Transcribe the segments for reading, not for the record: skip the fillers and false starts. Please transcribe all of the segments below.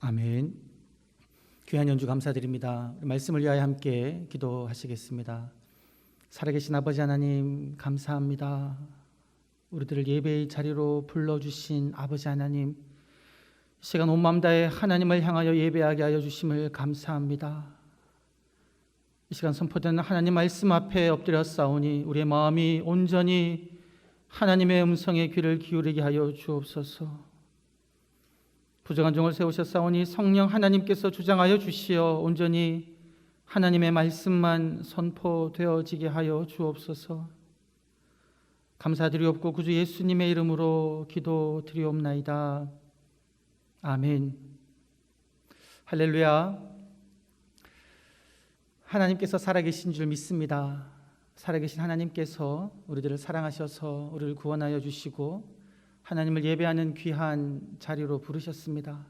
아멘. 귀한 연주 감사드립니다. 말씀을 위하여 함께 기도하시겠습니다. 살아계신 아버지 하나님 감사합니다. 우리들을 예배의 자리로 불러주신 아버지 하나님, 이 시간 온 마음 다해 하나님을 향하여 예배하게 하여 주심을 감사합니다. 이 시간 선포되는 하나님 말씀 앞에 엎드려 싸우니 우리의 마음이 온전히 하나님의 음성에 귀를 기울이게 하여 주옵소서. 부정한 종을 세우셨사오니 성령 하나님께서 주장하여 주시어 온전히 하나님의 말씀만 선포되어지게 하여 주옵소서. 감사드리옵고 구주 예수님의 이름으로 기도드리옵나이다. 아멘. 할렐루야. 하나님께서 살아계신 줄 믿습니다. 살아계신 하나님께서 우리들을 사랑하셔서 우리를 구원하여 주시고 하나님을 예배하는 귀한 자리로 부르셨습니다.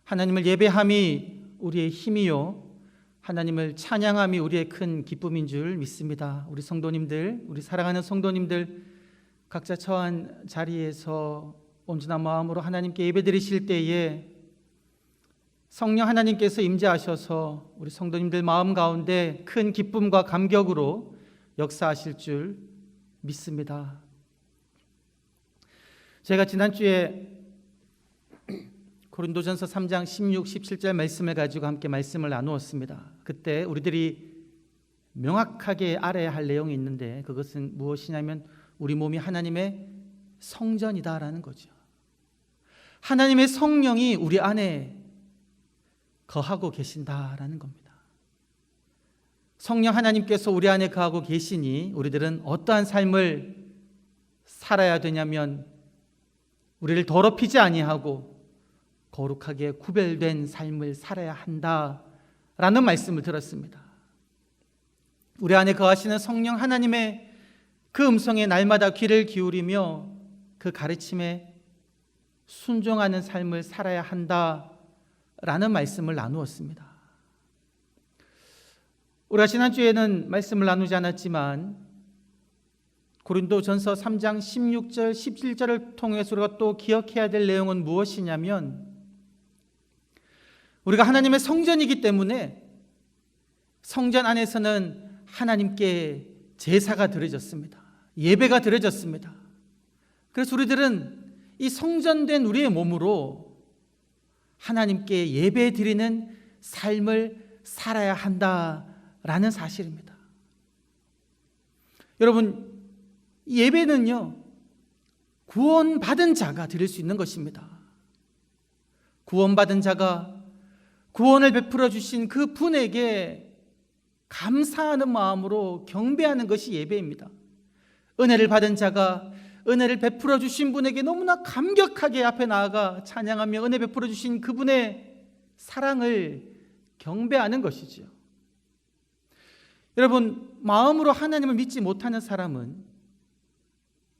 하나님을 예배함이 우리의 힘이요, 하나님을 찬양함이 우리의 큰 기쁨인 줄 믿습니다. 우리 성도님들, 우리 사랑하는 성도님들, 각자 처한 자리에서 온전한 마음으로 하나님께 예배드리실 때에 성령 하나님께서 임재하셔서 우리 성도님들 마음 가운데 큰 기쁨과 감격으로 역사하실 줄 믿습니다. 제가 지난주에 고린도전서 3장 16, 17절 말씀을 가지고 함께 말씀을 나누었습니다. 그때 우리들이 명확하게 알아야 할 내용이 있는데 그것은 무엇이냐면 우리 몸이 하나님의 성전이다라는 거죠. 하나님의 성령이 우리 안에 거하고 계신다라는 겁니다. 성령 하나님께서 우리 안에 거하고 계시니 우리들은 어떠한 삶을 살아야 되냐면 우리를 더럽히지 아니하고 거룩하게 구별된 삶을 살아야 한다라는 말씀을 들었습니다. 우리 안에 거하시는 성령 하나님의 그 음성에 날마다 귀를 기울이며 그 가르침에 순종하는 삶을 살아야 한다라는 말씀을 나누었습니다. 우리가 지난주에는 말씀을 나누지 않았지만 고린도전서 3장 16절, 17절을 통해서 우리가 또 기억해야 될 내용은 무엇이냐면 우리가 하나님의 성전이기 때문에 성전 안에서는 하나님께 제사가 드려졌습니다. 예배가 드려졌습니다. 그래서 우리들은 이 성전된 우리의 몸으로 하나님께 예배 드리는 삶을 살아야 한다라는 사실입니다. 여러분, 예배는요, 구원받은 자가 드릴 수 있는 것입니다. 구원받은 자가 구원을 베풀어 주신 그 분에게 감사하는 마음으로 경배하는 것이 예배입니다. 은혜를 받은 자가 은혜를 베풀어 주신 분에게 너무나 감격하게 앞에 나아가 찬양하며 은혜 베풀어 주신 그분의 사랑을 경배하는 것이죠. 여러분, 마음으로 하나님을 믿지 못하는 사람은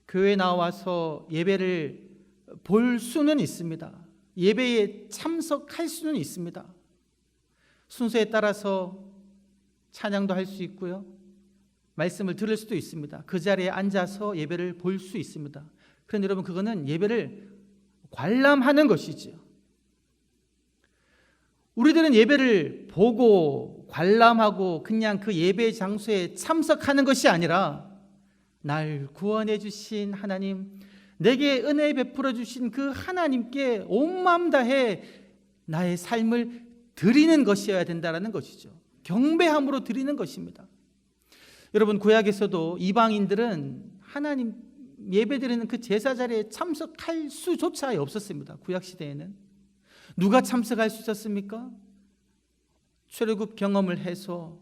교회에 나와서 예배를 볼 수는 있습니다. 예배에 참석할 수는 있습니다. 순서에 따라서 찬양도 할 수 있고요, 말씀을 들을 수도 있습니다. 그 자리에 앉아서 예배를 볼 수 있습니다. 그런데 여러분, 그거는 예배를 관람하는 것이죠. 우리들은 예배를 보고 관람하고 그냥 그 예배 장소에 참석하는 것이 아니라 날 구원해 주신 하나님, 내게 은혜 베풀어 주신 그 하나님께 온 마음 다해 나의 삶을 드리는 것이어야 된다는 것이죠. 경배함으로 드리는 것입니다. 여러분, 구약에서도 이방인들은 하나님 예배드리는 그 제사 자리에 참석할 수조차 없었습니다. 구약 시대에는. 누가 참석할 수 있었습니까? 출애굽 경험을 해서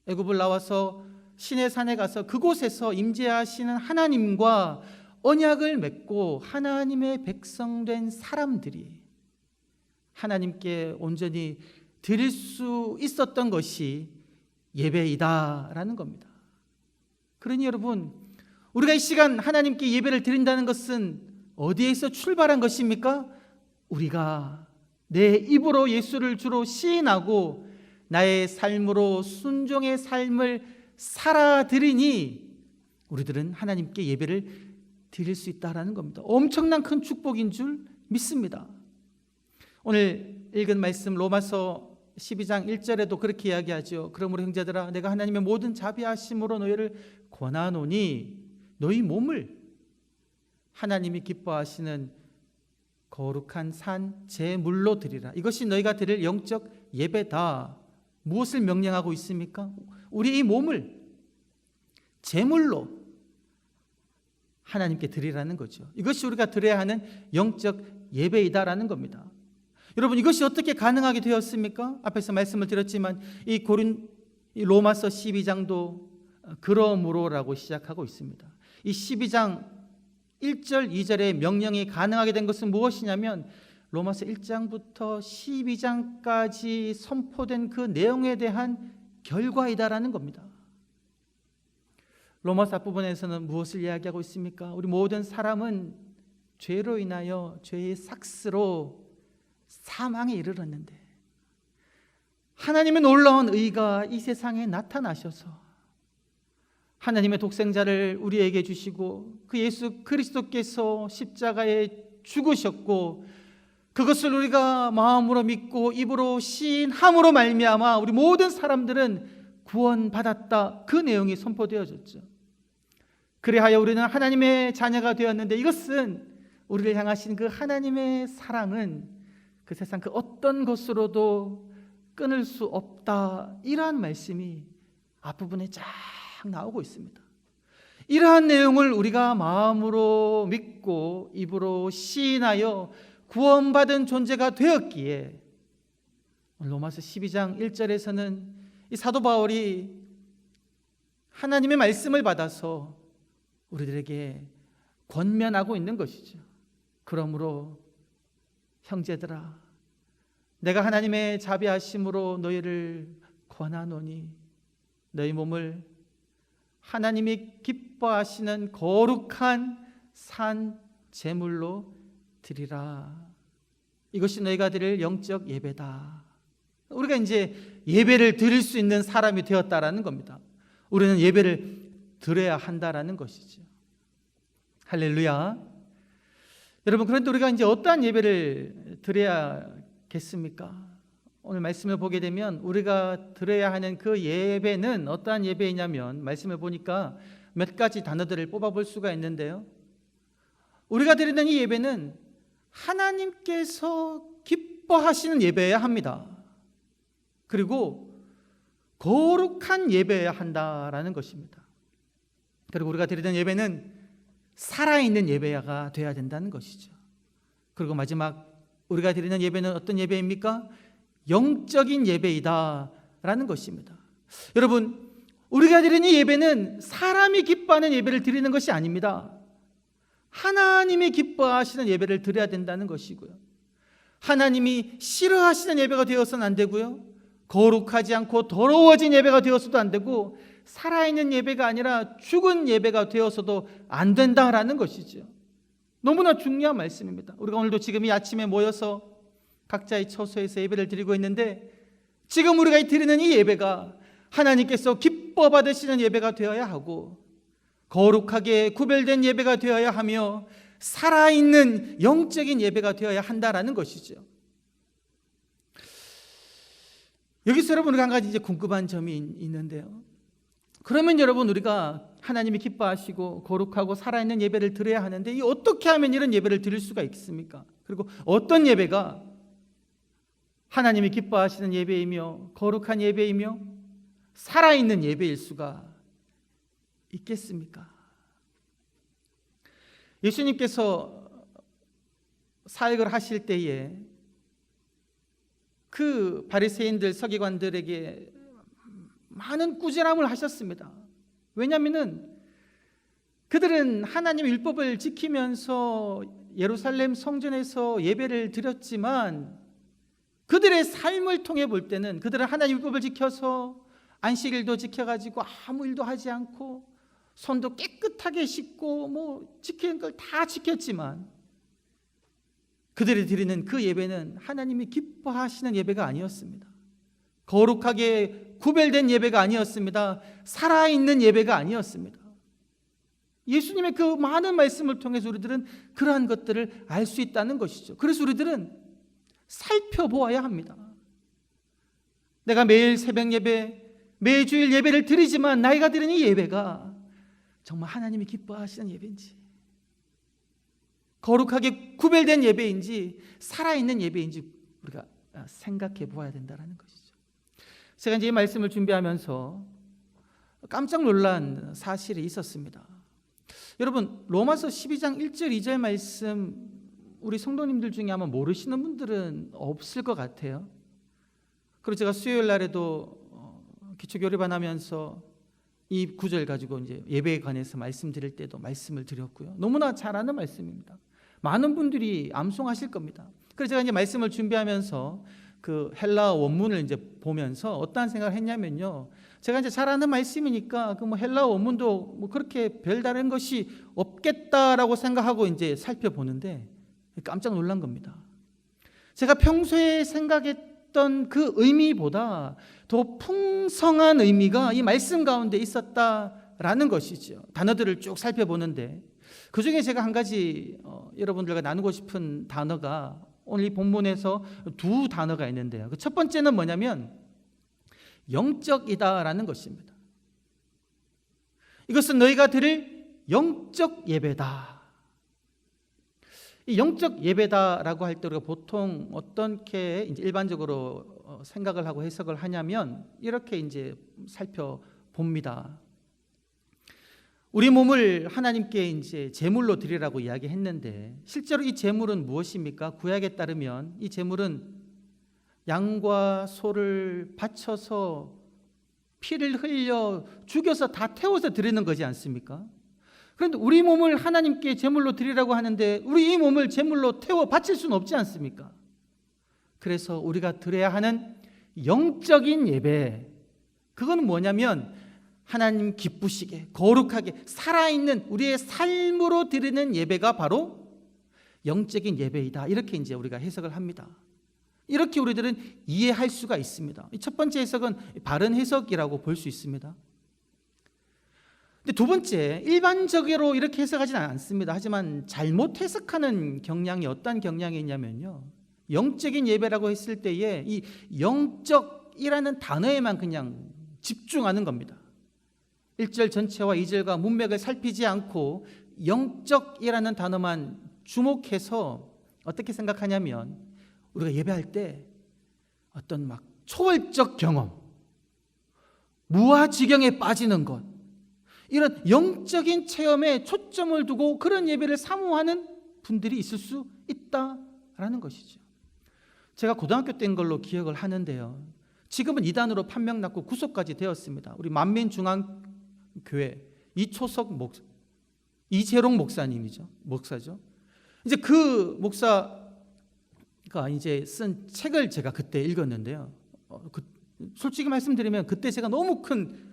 애굽을 나와서 신의 산에 가서 그곳에서 임재하시는 하나님과 언약을 맺고 하나님의 백성된 사람들이 하나님께 온전히 드릴 수 있었던 것이 예배이다라는 겁니다. 그러니 여러분, 우리가 이 시간 하나님께 예배를 드린다는 것은 어디에서 출발한 것입니까? 우리가 내 입으로 예수를 주로 시인하고 나의 삶으로 순종의 삶을 살아드리니 우리들은 하나님께 예배를 드릴 수 있다는 겁니다. 엄청난 큰 축복인 줄 믿습니다. 오늘 읽은 말씀 로마서 12장 1절에도 그렇게 이야기하죠. 그러므로 형제들아 내가 하나님의 모든 자비하심으로 너희를 권하노니 너희 몸을 하나님이 기뻐하시는 거룩한 산 제물로 드리라. 이것이 너희가 드릴 영적 예배다. 무엇을 명령하고 있습니까? 우리 이 몸을 제물로 하나님께 드리라는 거죠. 이것이 우리가 드려야 하는 영적 예배이다라는 겁니다. 여러분, 이것이 어떻게 가능하게 되었습니까? 앞에서 말씀을 드렸지만 이 로마서 12장도 그러므로라고 시작하고 있습니다. 이 12장 1절 2절의 명령이 가능하게 된 것은 무엇이냐면 로마서 1장부터 12장까지 선포된 그 내용에 대한 결과이다라는 겁니다. 로마서 앞부분에서는 무엇을 이야기하고 있습니까? 우리 모든 사람은 죄로 인하여 죄의 삭스로 사망에 이르렀는데 하나님의 놀라운 의가 이 세상에 나타나셔서 하나님의 독생자를 우리에게 주시고 그 예수 그리스도께서 십자가에 죽으셨고 그것을 우리가 마음으로 믿고 입으로 시인함으로 말미암아 우리 모든 사람들은 구원받았다. 그 내용이 선포되어졌죠. 그리하여 우리는 하나님의 자녀가 되었는데 이것은 우리를 향하신 그 하나님의 사랑은 그 세상 그 어떤 것으로도 끊을 수 없다. 이러한 말씀이 앞부분에 쫙 나오고 있습니다. 이러한 내용을 우리가 마음으로 믿고 입으로 시인하여 구원받은 존재가 되었기에 로마서 12장 1절에서는 이 사도 바울이 하나님의 말씀을 받아서 우리들에게 권면하고 있는 것이죠. 그러므로 형제들아 내가 하나님의 자비하심으로 너희를 권하노니 너희 몸을 하나님이 기뻐하시는 거룩한 산 제물로 드리라. 이것이 너희가 드릴 영적 예배다. 우리가 이제 예배를 드릴 수 있는 사람이 되었다라는 겁니다. 우리는 예배를 드려야 한다라는 것이죠. 할렐루야. 여러분, 그런데 우리가 이제 어떠한 예배를 드려야겠습니까? 오늘 말씀을 보게 되면 우리가 드려야 하는 그 예배는 어떠한 예배이냐면 말씀을 보니까 몇 가지 단어들을 뽑아볼 수가 있는데요. 우리가 드리는 이 예배는 하나님께서 기뻐하시는 예배여야 합니다. 그리고 거룩한 예배여야 한다라는 것입니다. 그리고 우리가 드리는 예배는 살아있는 예배가 되어야 된다는 것이죠. 그리고 마지막 우리가 드리는 예배는 어떤 예배입니까? 영적인 예배이다라는 것입니다. 여러분, 우리가 드리는 이 예배는 사람이 기뻐하는 예배를 드리는 것이 아닙니다. 하나님이 기뻐하시는 예배를 드려야 된다는 것이고요. 하나님이 싫어하시는 예배가 되어서는 안 되고요. 거룩하지 않고 더러워진 예배가 되어서도 안 되고 살아있는 예배가 아니라 죽은 예배가 되어서도 안 된다라는 것이죠. 너무나 중요한 말씀입니다. 우리가 오늘도 지금 이 아침에 모여서 각자의 처소에서 예배를 드리고 있는데 지금 우리가 드리는 이 예배가 하나님께서 기뻐 받으시는 예배가 되어야 하고 거룩하게 구별된 예배가 되어야 하며 살아있는 영적인 예배가 되어야 한다라는 것이죠. 여기서 여러분 우리가 한 가지 이제 궁금한 점이 있는데요. 그러면 여러분 우리가 하나님이 기뻐하시고 거룩하고 살아있는 예배를 드려야 하는데 이 어떻게 하면 이런 예배를 드릴 수가 있습니까? 그리고 어떤 예배가 하나님이 기뻐하시는 예배이며 거룩한 예배이며 살아있는 예배일 수가 있겠습니까? 예수님께서 사역을 하실 때에 그 바리새인들 서기관들에게 많은 꾸지람을 하셨습니다. 왜냐하면 그들은 하나님의 율법을 지키면서 예루살렘 성전에서 예배를 드렸지만 그들의 삶을 통해 볼 때는 그들은 하나님의 율법을 지켜서 안식일도 지켜가지고 아무 일도 하지 않고 손도 깨끗하게 씻고 지키는 걸 다 지켰지만 그들이 드리는 그 예배는 하나님이 기뻐하시는 예배가 아니었습니다. 거룩하게 구별된 예배가 아니었습니다. 살아있는 예배가 아니었습니다. 예수님의 그 많은 말씀을 통해서 우리들은 그러한 것들을 알 수 있다는 것이죠. 그래서 우리들은 살펴보아야 합니다. 내가 매일 새벽 예배, 매주일 예배를 드리지만 나이가 드는 이 예배가 정말 하나님이 기뻐하시는 예배인지, 거룩하게 구별된 예배인지, 살아있는 예배인지 우리가 생각해 보아야 된다는 것이죠. 제가 이제 이 말씀을 준비하면서 깜짝 놀란 사실이 있었습니다. 여러분, 로마서 12장 1절 2절 말씀 우리 성도님들 중에 아마 모르시는 분들은 없을 것 같아요. 그리고 제가 수요일 날에도 기초교리반 하면서 이 구절 가지고 이제 예배에 관해서 말씀드릴 때도 말씀을 드렸고요. 너무나 잘 아는 말씀입니다. 많은 분들이 암송하실 겁니다. 그래서 제가 이제 말씀을 준비하면서 그 헬라어 원문을 이제 보면서 어떠한 생각을 했냐면요. 제가 이제 잘 아는 말씀이니까 그 뭐 헬라어 원문도 뭐 그렇게 별다른 것이 없겠다라고 생각하고 이제 살펴보는데 깜짝 놀란 겁니다. 제가 평소에 생각했던 그 의미보다 더 풍성한 의미가 이 말씀 가운데 있었다라는 것이죠. 단어들을 쭉 살펴보는데 그 중에 제가 한 가지 여러분들과 나누고 싶은 단어가 오늘 이 본문에서 두 단어가 있는데요. 그 첫 번째는 뭐냐면 영적이다라는 것입니다. 이것은 너희가 드릴 영적 예배다. 이 영적 예배다라고 할 때 우리가 보통 어떻게 이제 일반적으로 생각을 하고 해석을 하냐면 이렇게 이제 살펴봅니다. 우리 몸을 하나님께 이제 제물로 드리라고 이야기했는데 실제로 이 제물은 무엇입니까? 구약에 따르면 이 제물은 양과 소를 바쳐서 피를 흘려 죽여서 다 태워서 드리는 거지 않습니까? 그런데 우리 몸을 하나님께 제물로 드리라고 하는데 우리 이 몸을 제물로 태워 바칠 수는 없지 않습니까? 그래서 우리가 드려야 하는 영적인 예배, 그건 뭐냐면 하나님 기쁘시게 거룩하게 살아있는 우리의 삶으로 드리는 예배가 바로 영적인 예배이다. 이렇게 이제 우리가 해석을 합니다. 이렇게 우리들은 이해할 수가 있습니다. 첫 번째 해석은 바른 해석이라고 볼 수 있습니다. 근데 두 번째, 일반적으로 이렇게 해석하지는 않습니다. 하지만 잘못 해석하는 경향이 어떤 경향이 있냐면요, 영적인 예배라고 했을 때에 이 영적이라는 단어에만 그냥 집중하는 겁니다. 1절 전체와 2절과 문맥을 살피지 않고 영적이라는 단어만 주목해서 어떻게 생각하냐면 우리가 예배할 때 어떤 막 초월적 경험, 무아지경에 빠지는 것, 이런 영적인 체험에 초점을 두고 그런 예배를 사모하는 분들이 있을 수 있다라는 것이죠. 제가 고등학교 때인 걸로 기억을 하는데요, 지금은 이단으로 판명났고 구속까지 되었습니다. 우리 만민중앙교회 이초석 목사, 이재롱 목사죠. 이제 그 목사가 이제 쓴 책을 제가 그때 읽었는데요. 솔직히 말씀드리면 그때 제가 너무 큰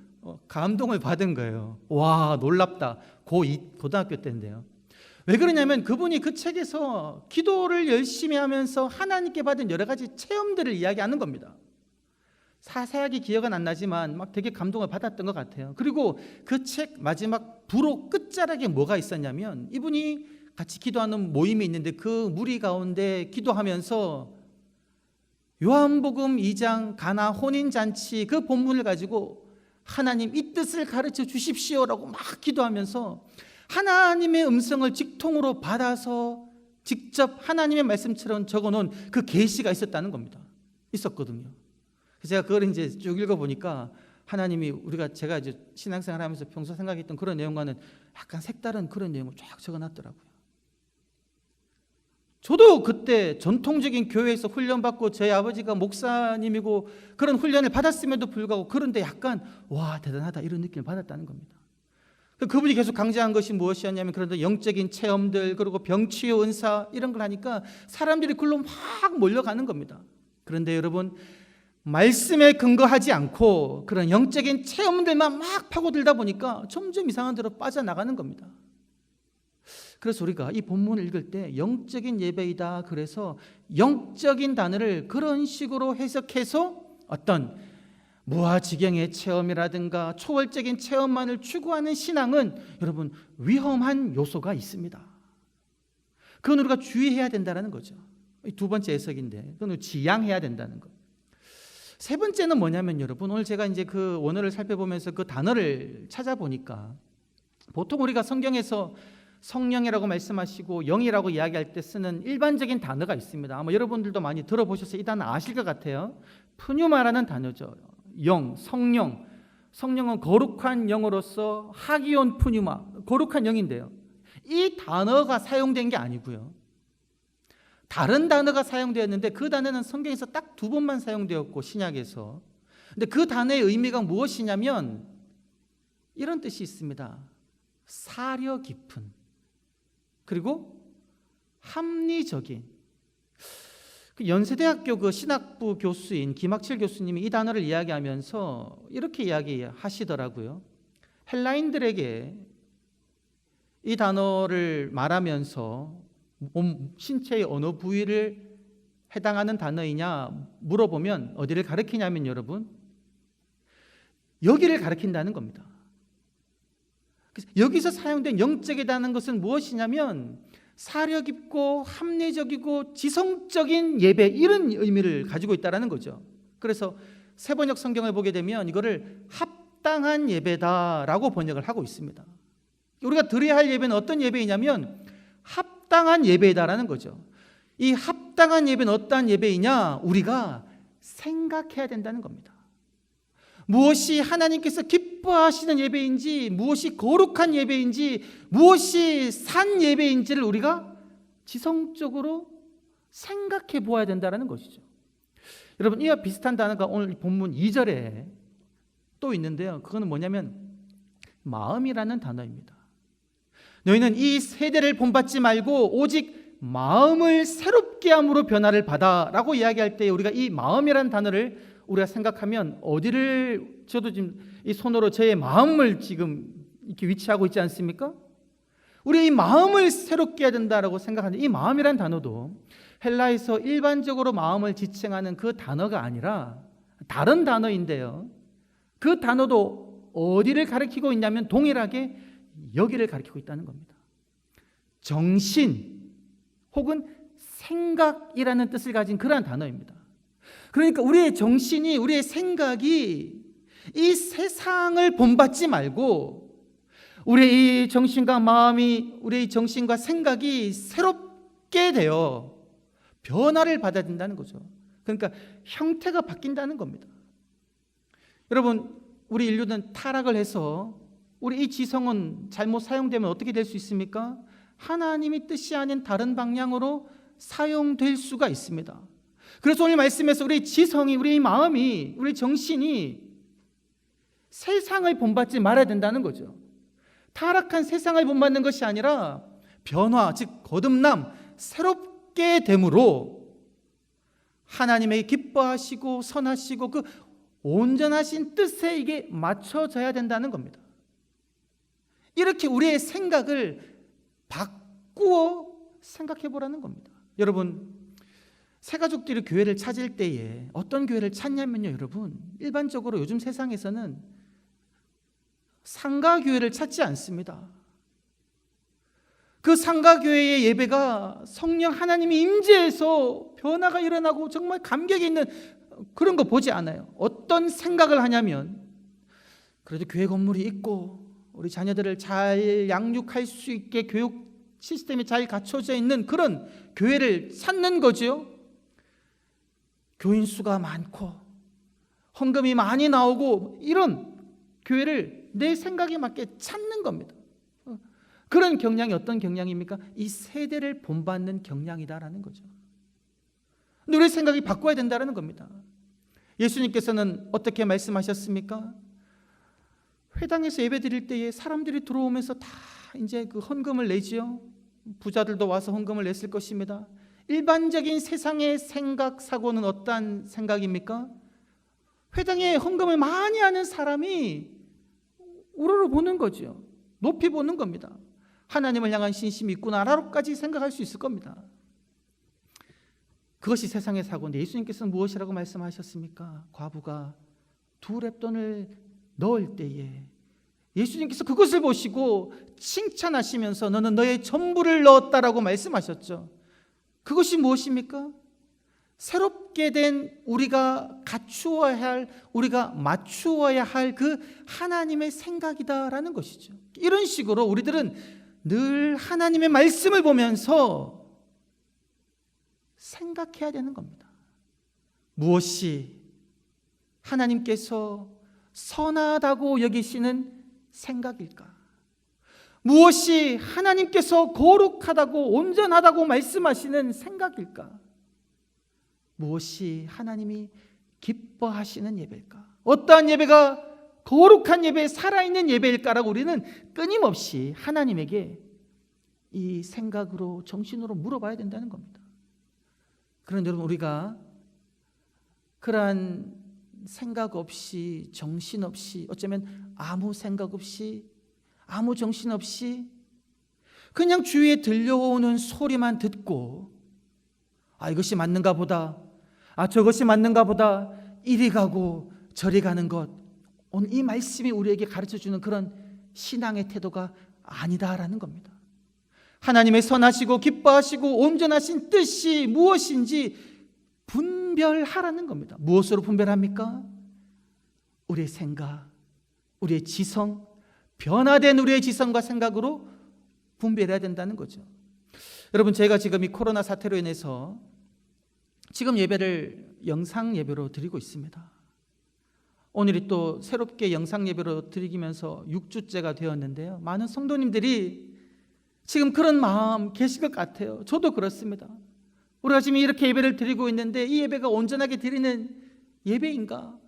감동을 받은 거예요. 와, 놀랍다. 고등학교 때인데요. 왜 그러냐면 그분이 그 책에서 기도를 열심히 하면서 하나님께 받은 여러 가지 체험들을 이야기하는 겁니다. 자세하게 기억은 안 나지만 막 되게 감동을 받았던 것 같아요. 그리고 그 책 마지막 부록 끝자락에 뭐가 있었냐면 이분이 같이 기도하는 모임이 있는데 그 무리 가운데 기도하면서 요한복음 2장 가나 혼인잔치 그 본문을 가지고 하나님 이 뜻을 가르쳐 주십시오라고 막 기도하면서 하나님의 음성을 직통으로 받아서 직접 하나님의 말씀처럼 적어놓은 그 계시가 있었다는 겁니다. 있었거든요. 그래서 제가 그걸 이제 쭉 읽어보니까 하나님이 제가 이제 신앙생활하면서 평소 생각했던 그런 내용과는 약간 색다른 그런 내용을 쫙 적어놨더라고요. 저도 그때 전통적인 교회에서 훈련받고 저희 아버지가 목사님이고 그런 훈련을 받았음에도 불구하고 그런데 약간 와, 대단하다 이런 느낌을 받았다는 겁니다. 그분이 계속 강조한 것이 무엇이었냐면 그런데 영적인 체험들, 그리고 병치유 은사 이런 걸 하니까 사람들이 글로 막 몰려가는 겁니다. 그런데 여러분, 말씀에 근거하지 않고 그런 영적인 체험들만 막 파고들다 보니까 점점 이상한 데로 빠져나가는 겁니다. 그래서 우리가 이 본문을 읽을 때 영적인 예배이다, 그래서 영적인 단어를 그런 식으로 해석해서 어떤 무아지경의 체험이라든가 초월적인 체험만을 추구하는 신앙은 여러분 위험한 요소가 있습니다. 그건 우리가 주의해야 된다는 거죠. 두 번째 해석인데, 그건 지양해야 된다는 것. 세 번째는 뭐냐면 여러분, 오늘 제가 이제 그 원어를 살펴보면서 그 단어를 찾아보니까 보통 우리가 성경에서 성령이라고 말씀하시고 영이라고 이야기할 때 쓰는 일반적인 단어가 있습니다. 아마 여러분들도 많이 들어보셔서 이 단어 아실 것 같아요. 푸뉴마라는 단어죠. 영, 성령. 성령은 거룩한 영으로서 하기온 푸뉴마, 거룩한 영인데요. 이 단어가 사용된 게 아니고요. 다른 단어가 사용되었는데 그 단어는 성경에서 딱 두 번만 사용되었고, 신약에서. 근데 그 단어의 의미가 무엇이냐면 이런 뜻이 있습니다. 사려 깊은, 그리고 합리적인. 연세대학교 그 신학부 교수인 김학칠 교수님이 이 단어를 이야기하면서 이렇게 이야기하시더라고요. 헬라인들에게 이 단어를 말하면서 몸, 신체의 어느 부위를 해당하는 단어이냐 물어보면 어디를 가리키냐면 여러분, 여기를 가리킨다는 겁니다. 그래서 여기서 사용된 영적이라는 것은 무엇이냐면 사려 깊고 합리적이고 지성적인 예배, 이런 의미를 가지고 있다는 거죠. 그래서 세번역 성경을 보게 되면 이거를 합당한 예배다라고 번역을 하고 있습니다. 우리가 드려야 할 예배는 어떤 예배이냐면 합당한 예배다라는 거죠. 이 합당한 예배는 어떠한 예배이냐? 우리가 생각해야 된다는 겁니다. 무엇이 하나님께서 기뻐하시는 예배인지, 무엇이 거룩한 예배인지, 무엇이 산 예배인지를 우리가 지성적으로 생각해 보아야 된다는 것이죠. 여러분, 이와 비슷한 단어가 오늘 본문 2절에 또 있는데요. 그거는 뭐냐면 마음이라는 단어입니다. 너희는 이 세대를 본받지 말고 오직 마음을 새롭게 함으로 변화를 받아 라고 이야기할 때 우리가 이 마음이라는 단어를 우리가 생각하면 어디를, 저도 지금 이 손으로 저의 마음을 지금 이렇게 위치하고 있지 않습니까? 우리 이 마음을 새롭게 해야 된다라고 생각하는데, 이 마음이란 단어도 헬라에서 일반적으로 마음을 지칭하는 그 단어가 아니라 다른 단어인데요. 그 단어도 어디를 가리키고 있냐면 동일하게 여기를 가리키고 있다는 겁니다. 정신 혹은 생각이라는 뜻을 가진 그러한 단어입니다. 그러니까 우리의 정신이, 우리의 생각이 이 세상을 본받지 말고 우리의 이 정신과 마음이, 우리의 정신과 생각이 새롭게 되어 변화를 받아야 된다는 거죠. 그러니까 형태가 바뀐다는 겁니다. 여러분, 우리 인류는 타락을 해서 우리 이 지성은 잘못 사용되면 어떻게 될 수 있습니까? 하나님이 뜻이 아닌 다른 방향으로 사용될 수가 있습니다. 그래서 오늘 말씀에서 우리 지성이, 우리 마음이, 우리 정신이 세상을 본받지 말아야 된다는 거죠. 타락한 세상을 본받는 것이 아니라 변화, 즉 거듭남, 새롭게 됨으로 하나님의 기뻐하시고 선하시고 그 온전하신 뜻에 이게 맞춰져야 된다는 겁니다. 이렇게 우리의 생각을 바꾸어 생각해 보라는 겁니다. 여러분, 새가족들이 교회를 찾을 때에 어떤 교회를 찾냐면요, 여러분, 일반적으로 요즘 세상에서는 상가교회를 찾지 않습니다. 그 상가교회의 예배가 성령 하나님이 임재해서 변화가 일어나고 정말 감격이 있는 그런 거 보지 않아요. 어떤 생각을 하냐면, 그래도 교회 건물이 있고 우리 자녀들을 잘 양육할 수 있게 교육 시스템이 잘 갖춰져 있는 그런 교회를 찾는 거죠. 교인 수가 많고 헌금이 많이 나오고 이런 교회를 내 생각에 맞게 찾는 겁니다. 그런 경향이 어떤 경향입니까? 이 세대를 본받는 경향이다라는 거죠. 근데 우리 생각이 바꿔야 된다는 겁니다. 예수님께서는 어떻게 말씀하셨습니까? 회당에서 예배 드릴 때에 사람들이 들어오면서 다 이제 그 헌금을 내지요. 부자들도 와서 헌금을 냈을 것입니다. 일반적인 세상의 생각, 사고는 어떠한 생각입니까? 회당에 헌금을 많이 하는 사람이 우러러 보는 거죠. 높이 보는 겁니다. 하나님을 향한 신심이 있구나라고까지 생각할 수 있을 겁니다. 그것이 세상의 사고인데 예수님께서는 무엇이라고 말씀하셨습니까? 과부가 2렙돈을 넣을 때에 예수님께서 그것을 보시고 칭찬하시면서 너는 너의 전부를 넣었다라고 말씀하셨죠. 그것이 무엇입니까? 새롭게 된 우리가 갖추어야 할, 우리가 맞추어야 할 그 하나님의 생각이다라는 것이죠. 이런 식으로 우리들은 늘 하나님의 말씀을 보면서 생각해야 되는 겁니다. 무엇이 하나님께서 선하다고 여기시는 생각일까? 무엇이 하나님께서 거룩하다고 온전하다고 말씀하시는 생각일까? 무엇이 하나님이 기뻐하시는 예배일까? 어떠한 예배가 거룩한 예배, 살아있는 예배일까라고 우리는 끊임없이 하나님에게 이 생각으로, 정신으로 물어봐야 된다는 겁니다. 그런데 여러분, 우리가 그러한 생각 없이, 정신 없이, 어쩌면 아무 생각 없이, 아무 정신 없이 그냥 주위에 들려오는 소리만 듣고, 이것이 맞는가 보다, 저것이 맞는가 보다, 이리 가고 저리 가는 것, 오늘 이 말씀이 우리에게 가르쳐주는 그런 신앙의 태도가 아니다라는 겁니다. 하나님의 선하시고 기뻐하시고 온전하신 뜻이 무엇인지 분별하라는 겁니다. 무엇으로 분별합니까? 우리의 생각, 우리의 지성, 변화된 우리의 지성과 생각으로 분별해야 된다는 거죠. 여러분, 제가 지금 이 코로나 사태로 인해서 지금 예배를 영상 예배로 드리고 있습니다. 오늘이 또 새롭게 영상 예배로 드리면서 6주째가 되었는데요. 많은 성도님들이 지금 그런 마음 계실 것 같아요. 저도 그렇습니다. 우리가 지금 이렇게 예배를 드리고 있는데 이 예배가 온전하게 드리는 예배인가?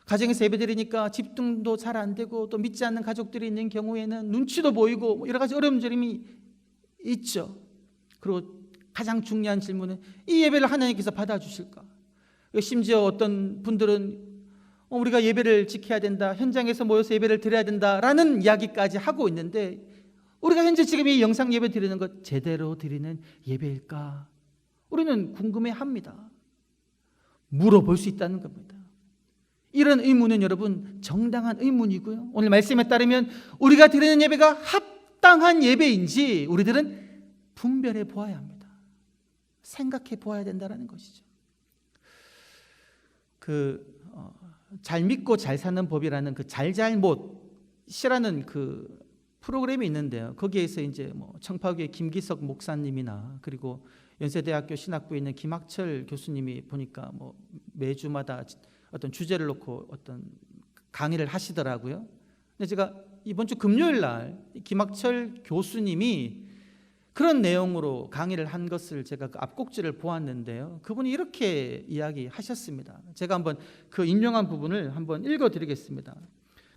가정에서 예배 드리니까 집중도 잘 안 되고 또 믿지 않는 가족들이 있는 경우에는 눈치도 보이고 여러 가지 어려움이 있죠. 그리고 가장 중요한 질문은 이 예배를 하나님께서 받아주실까? 심지어 어떤 분들은 우리가 예배를 지켜야 된다, 현장에서 모여서 예배를 드려야 된다라는 이야기까지 하고 있는데 우리가 현재 지금 이 영상 예배 드리는 것 제대로 드리는 예배일까? 우리는 궁금해합니다. 물어볼 수 있다는 겁니다. 이런 의문은 여러분 정당한 의문이고요. 오늘 말씀에 따르면 우리가 드리는 예배가 합당한 예배인지 우리들은 분별해 보아야 합니다. 생각해 보아야 된다는 것이죠. 잘 믿고 잘 사는 법이라는 그 잘잘못이라는 그 프로그램이 있는데요. 거기에서 이제 청파교의 김기석 목사님이나 그리고 연세대학교 신학부에 있는 김학철 교수님이 보니까 매주마다 어떤 주제를 놓고 어떤 강의를 하시더라고요. 근데 제가 이번 주 금요일 날 김학철 교수님이 그런 내용으로 강의를 한 것을 제가 그 앞곡지를 보았는데요. 그분이 이렇게 이야기하셨습니다. 제가 한번 그 인용한 부분을 한번 읽어드리겠습니다.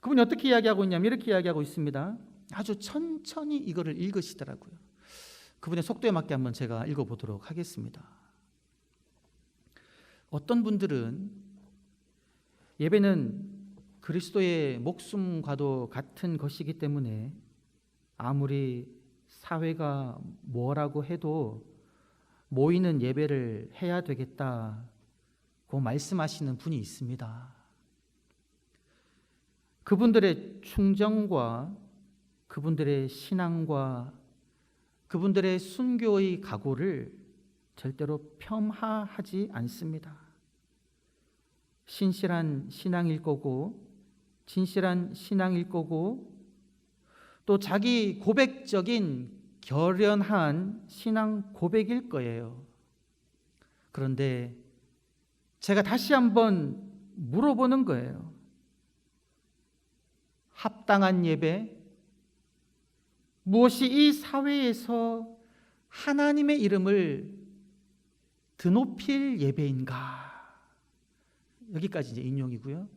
그분이 어떻게 이야기하고 있냐면 이렇게 이야기하고 있습니다. 아주 천천히 이거를 읽으시더라고요. 그분의 속도에 맞게 한번 제가 읽어보도록 하겠습니다. 어떤 분들은 예배는 그리스도의 목숨과도 같은 것이기 때문에 아무리 사회가 뭐라고 해도 모이는 예배를 해야 되겠다고 말씀하시는 분이 있습니다. 그분들의 충정과 그분들의 신앙과 그분들의 순교의 각오를 절대로 폄하하지 않습니다. 신실한 신앙일 거고 진실한 신앙일 거고 또 자기 고백적인 결연한 신앙 고백일 거예요. 그런데 제가 다시 한번 물어보는 거예요. 합당한 예배, 무엇이 이 사회에서 하나님의 이름을 드높일 예배인가? 여기까지 이제 인용이고요.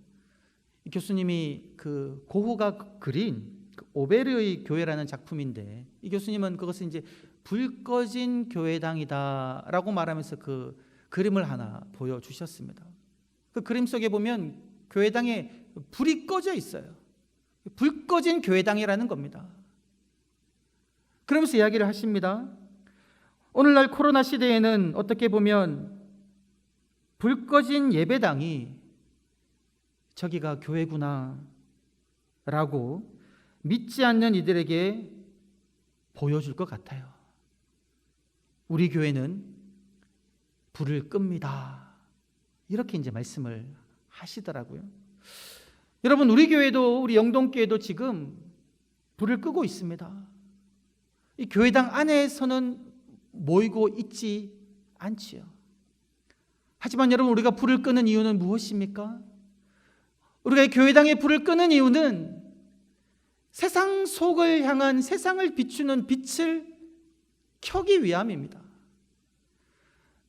이 교수님이 그 고흐가 그린 오베르의 교회라는 작품인데 이 교수님은 그것을 이제 불 꺼진 교회당이다라고 말하면서 그 그림을 하나 보여주셨습니다. 그 그림 속에 보면 교회당에 불이 꺼져 있어요. 불 꺼진 교회당이라는 겁니다. 그러면서 이야기를 하십니다. 오늘날 코로나 시대에는 어떻게 보면 불 꺼진 예배당이 저기가 교회구나 라고 믿지 않는 이들에게 보여줄 것 같아요. 우리 교회는 불을 끕니다. 이렇게 이제 말씀을 하시더라고요. 여러분, 우리 교회도, 우리 영동교회도 지금 불을 끄고 있습니다. 이 교회당 안에서는 모이고 있지 않지요. 하지만 여러분, 우리가 불을 끄는 이유는 무엇입니까? 우리가 이 교회당에 불을 끄는 이유는 세상 속을 향한, 세상을 비추는 빛을 켜기 위함입니다.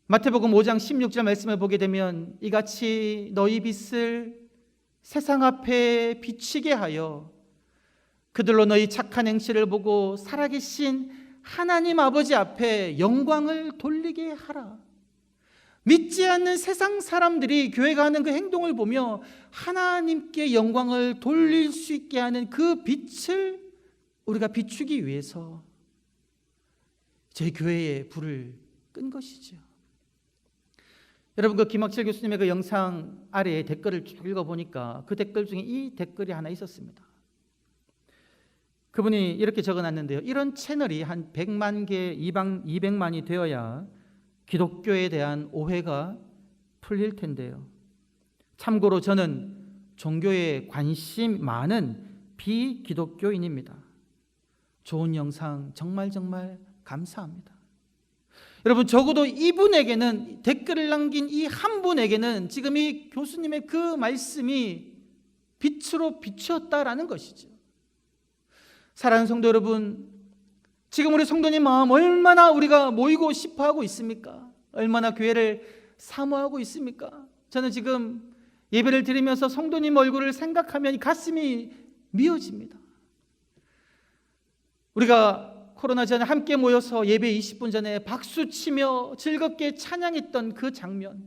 마태복음 5장 16절 말씀을 보게 되면 이같이 너희 빛을 세상 앞에 비치게 하여 그들로 너희 착한 행실을 보고 살아계신 하나님 아버지 앞에 영광을 돌리게 하라. 믿지 않는 세상 사람들이 교회가 하는 그 행동을 보며 하나님께 영광을 돌릴 수 있게 하는 그 빛을 우리가 비추기 위해서 저희 교회에 불을 끈 것이죠. 여러분, 그 김학철 교수님의 그 영상 아래에 댓글을 쭉 읽어보니까 그 댓글 중에 이 댓글이 하나 있었습니다. 그분이 이렇게 적어놨는데요. 이런 채널이 한 100만 개, 200만이 되어야 기독교에 대한 오해가 풀릴 텐데요. 참고로 저는 종교에 관심 많은 비기독교인입니다. 좋은 영상 정말 감사합니다. 여러분, 적어도 이분에게는, 댓글을 남긴 이 한 분에게는 지금 이 교수님의 그 말씀이 빛으로 비추었다라는 것이죠. 사랑하는 성도 여러분, 지금 우리 성도님 마음 얼마나 우리가 모이고 싶어 하고 있습니까? 얼마나 교회를 사모하고 있습니까? 저는 지금 예배를 드리면서 성도님 얼굴을 생각하면 가슴이 미어집니다. 우리가 코로나 전에 함께 모여서 예배 20분 전에 박수치며 즐겁게 찬양했던 그 장면,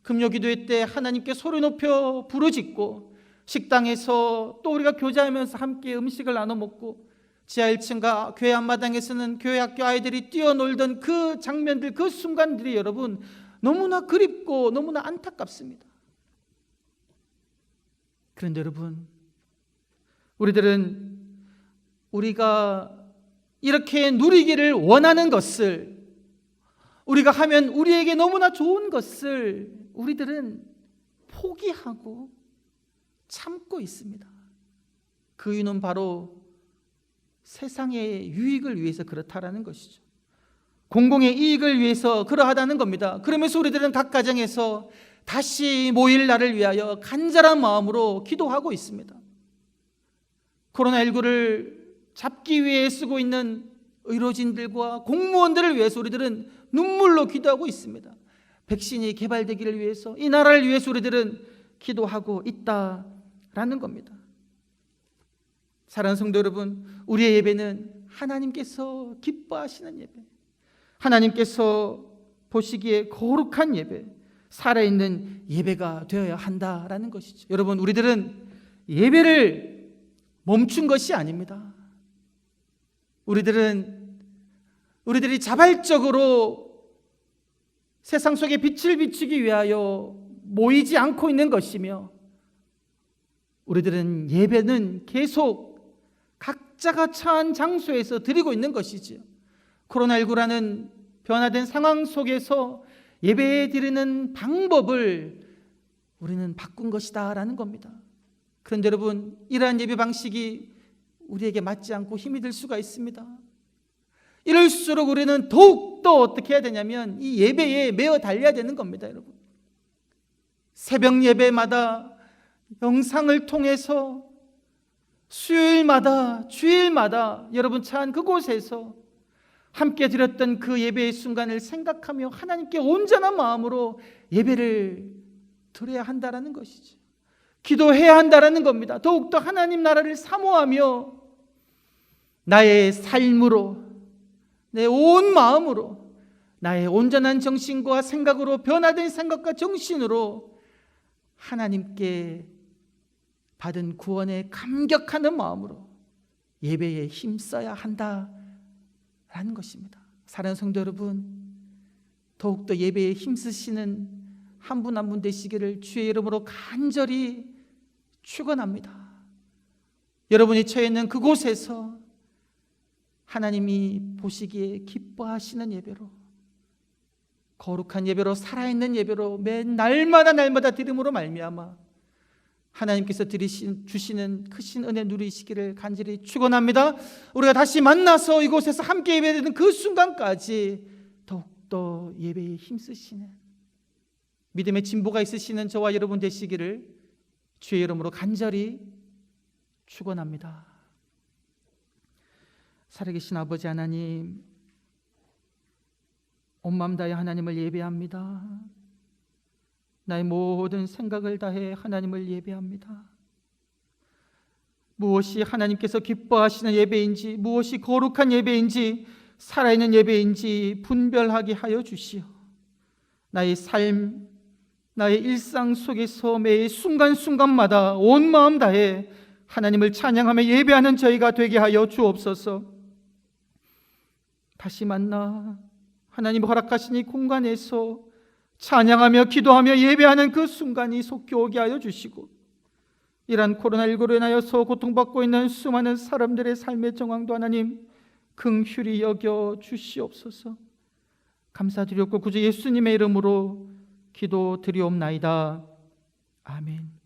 금요기도회 때 하나님께 소리 높여 부르짖고, 식당에서 또 우리가 교제하면서 함께 음식을 나눠 먹고, 지하 1층과 교회 앞마당에서는 교회 학교 아이들이 뛰어놀던 그 장면들, 그 순간들이 여러분 너무나 그립고 너무나 안타깝습니다. 그런데 여러분, 우리들은 우리가 이렇게 누리기를 원하는 것을, 우리가 하면 우리에게 너무나 좋은 것을 우리들은 포기하고 참고 있습니다. 그 이유는 바로 세상의 유익을 위해서 그렇다라는 것이죠. 공공의 이익을 위해서 그러하다는 겁니다. 그러면서 우리들은 각 가정에서 다시 모일 날을 위하여 간절한 마음으로 기도하고 있습니다. 코로나19를 잡기 위해 쓰고 있는 의료진들과 공무원들을 위해서 우리들은 눈물로 기도하고 있습니다. 백신이 개발되기를 위해서, 이 나라를 위해서 우리들은 기도하고 있다라는 겁니다. 사랑하는 성도 여러분, 우리의 예배는 하나님께서 기뻐하시는 예배, 하나님께서 보시기에 거룩한 예배, 살아있는 예배가 되어야 한다라는 것이죠. 여러분, 우리들은 예배를 멈춘 것이 아닙니다. 우리들이 자발적으로 세상 속에 빛을 비추기 위하여 모이지 않고 있는 것이며, 우리들은 예배는 계속 각자가 처한 장소에서 드리고 있는 것이지요. 코로나19라는 변화된 상황 속에서 예배 드리는 방법을 우리는 바꾼 것이다 라는 겁니다. 그런데 여러분, 이러한 예배 방식이 우리에게 맞지 않고 힘이 들 수가 있습니다. 이럴수록 우리는 더욱더 어떻게 해야 되냐면 이 예배에 매어 달려야 되는 겁니다. 여러분, 새벽 예배마다 영상을 통해서 수요일마다, 주일마다 여러분 처한 그곳에서 함께 드렸던 그 예배의 순간을 생각하며 하나님께 온전한 마음으로 예배를 드려야 한다라는 것이죠. 기도해야 한다라는 겁니다. 더욱더 하나님 나라를 사모하며 나의 삶으로, 내 온 마음으로, 나의 온전한 정신과 생각으로, 변화된 생각과 정신으로 하나님께 받은 구원에 감격하는 마음으로 예배에 힘써야 한다라는 것입니다. 사랑하는 성도 여러분, 더욱더 예배에 힘쓰시는 한 분 한 분 되시기를 주의 이름으로 간절히 축원합니다. 여러분이 처해 있는 그곳에서 하나님이 보시기에 기뻐하시는 예배로 거룩한 예배로, 살아있는 예배로 매 날마다 드림으로 말미암아 하나님께서 주시는 크신 은혜 누리시기를 간절히 축원합니다. 우리가 다시 만나서 이곳에서 함께 예배드리는 그 순간까지 더욱더 예배에 힘쓰시는 믿음의 진보가 있으시는 저와 여러분 되시기를 주의 이름으로 간절히 축원합니다. 살아계신 아버지 하나님, 온 마음 다해 하나님을 예배합니다. 나의 모든 생각을 다해 하나님을 예배합니다. 무엇이 하나님께서 기뻐하시는 예배인지, 무엇이 거룩한 예배인지, 살아있는 예배인지 분별하게 하여 주시오. 나의 삶, 나의 일상 속에서 매 순간순간마다 온 마음 다해 하나님을 찬양하며 예배하는 저희가 되게 하여 주옵소서. 다시 만나 하나님 허락하신 이 공간에서 찬양하며 기도하며 예배하는 그 순간이 속히 오게 하여 주시고, 이러한 코로나19로 인하여서 고통받고 있는 수많은 사람들의 삶의 정황도 하나님 긍휼히 여겨 주시옵소서. 감사드렸고 구주 예수님의 이름으로 기도드리옵나이다. 아멘.